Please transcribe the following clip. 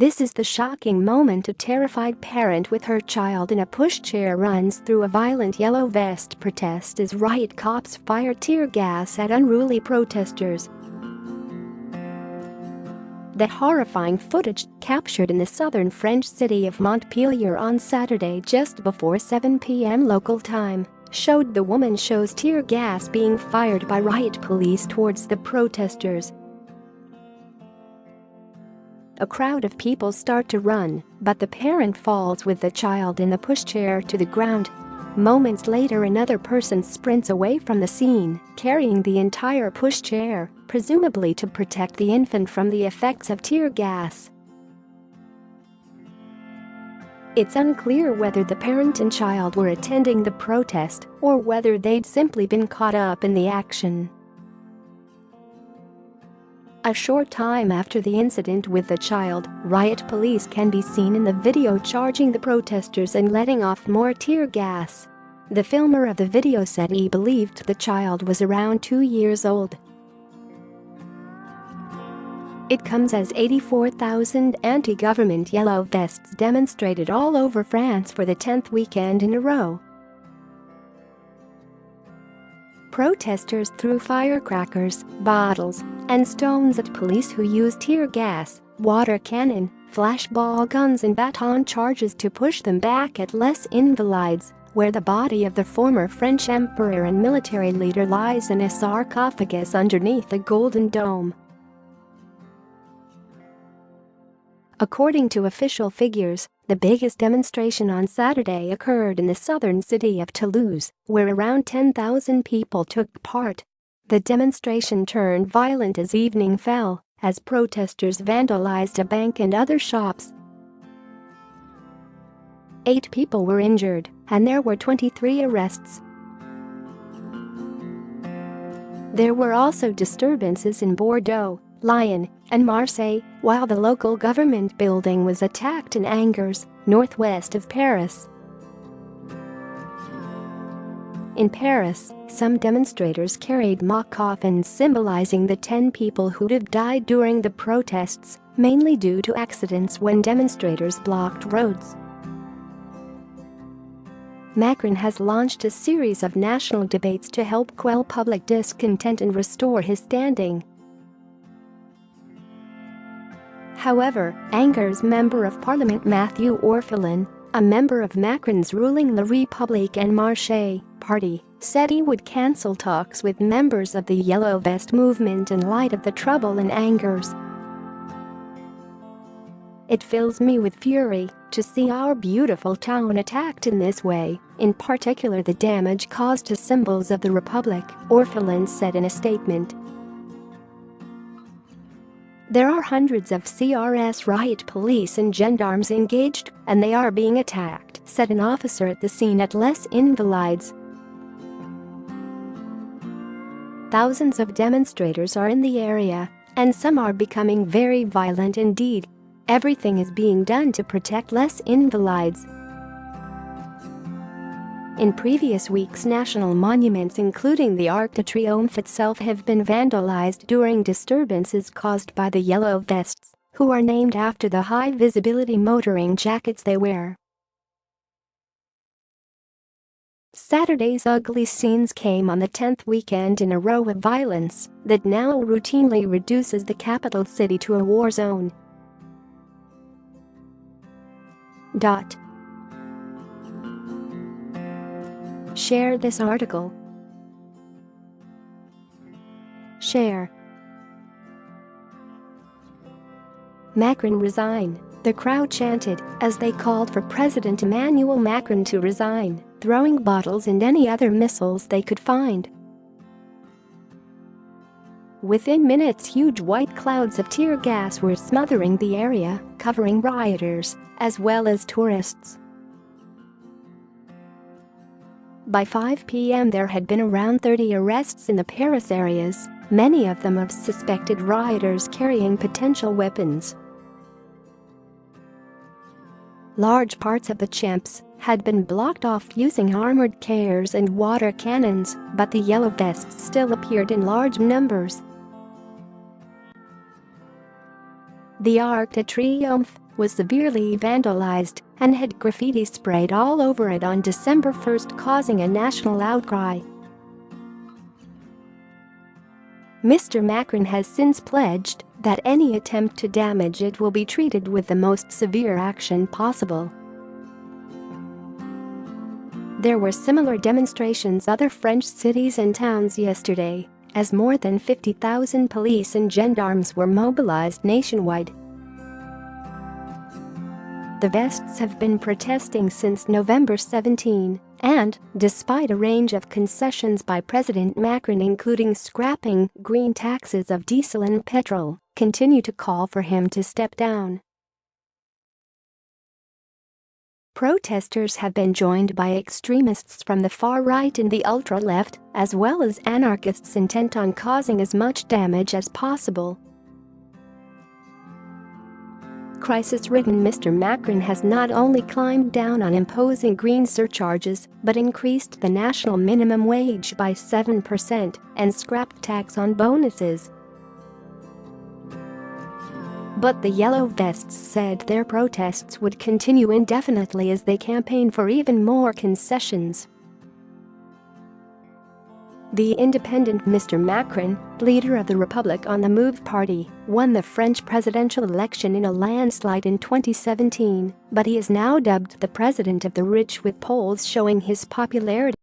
This is the shocking moment a terrified parent with her child in a pushchair runs through a violent yellow vest protest as riot cops fire tear gas at unruly protesters. The horrifying footage, captured in the southern French city of Montpelier on Saturday just before 7 p.m. local time, showed the woman shows tear gas being fired by riot police towards the protesters. A crowd of people start to run, but the parent falls with the child in the pushchair to the ground. Moments later, another person sprints away from the scene, carrying the entire pushchair, presumably to protect the infant from the effects of tear gas. It's unclear whether the parent and child were attending the protest or whether they'd simply been caught up in the action. A short time after the incident with the child, riot police can be seen in the video charging the protesters and letting off more tear gas. The filmer of the video said he believed the child was around 2 years old. It comes as 84,000 anti-government yellow vests demonstrated all over France for the 10th weekend in a row. Protesters threw firecrackers, bottles, and stones at police who used tear gas, water cannon, flashball guns and baton charges to push them back at Les Invalides, where the body of the former French emperor and military leader lies in a sarcophagus underneath a golden dome. According to official figures, the biggest demonstration on Saturday occurred in the southern city of Toulouse, where around 10,000 people took part. The demonstration turned violent as evening fell, as protesters vandalized a bank and other shops. 8 people were injured, and there were 23 arrests. There were also disturbances in Bordeaux, Lyon, and Marseille, while the local government building was attacked in Angers, northwest of Paris. In Paris, some demonstrators carried mock coffins symbolizing the 10 people who'd have died during the protests, mainly due to accidents when demonstrators blocked roads. Macron has launched a series of national debates to help quell public discontent and restore his standing. However, Angers Member of Parliament Mathieu Orphelin, a member of Macron's ruling La République En Marche party, said he would cancel talks with members of the Yellow Vest movement in light of the trouble in Angers. "It fills me with fury to see our beautiful town attacked in this way, in particular the damage caused to symbols of the Republic," Orphelin said in a statement. "There are hundreds of CRS riot police and gendarmes engaged, and they are being attacked," said an officer at the scene at Les Invalides. Thousands of demonstrators are in the area, and some are becoming very violent indeed. Everything is being done to protect Les Invalides. In previous weeks, national monuments including the Arc de Triomphe itself have been vandalized during disturbances caused by the Yellow Vests, who are named after the high-visibility motoring jackets they wear. Saturday's ugly scenes came on the 10th weekend in a row of violence that now routinely reduces the capital city to a war zone. Share this article. Share. Macron resign, the crowd chanted as they called for President Emmanuel Macron to resign, throwing bottles and any other missiles they could find. Within minutes, huge white clouds of tear gas were smothering the area, covering rioters as well as tourists. By 5 p.m. there had been around 30 arrests in the Paris areas, many of them of suspected rioters carrying potential weapons. Large parts of the Champs had been blocked off using armored cars and water cannons, but the Yellow Vests still appeared in large numbers. The Arc de Triomphe was severely vandalized and had graffiti sprayed all over it on December 1, causing a national outcry. Mr. Macron has since pledged that any attempt to damage it will be treated with the most severe action possible. There were similar demonstrations in other French cities and towns yesterday, as more than 50,000 police and gendarmes were mobilized nationwide. The Vests have been protesting since November 17, and, despite a range of concessions by President Macron including scrapping green taxes of diesel and petrol, continue to call for him to step down. Protesters have been joined by extremists from the far right and the ultra-left, as well as anarchists intent on causing as much damage as possible. Crisis-ridden Mr. Macron has not only climbed down on imposing green surcharges but increased the national minimum wage by 7% and scrapped tax on bonuses. But the Yellow Vests said their protests would continue indefinitely as they campaign for even more concessions. The independent Mr. Macron, leader of the Republic on the Move party, won the French presidential election in a landslide in 2017, but he is now dubbed the president of the rich, with polls showing his popularity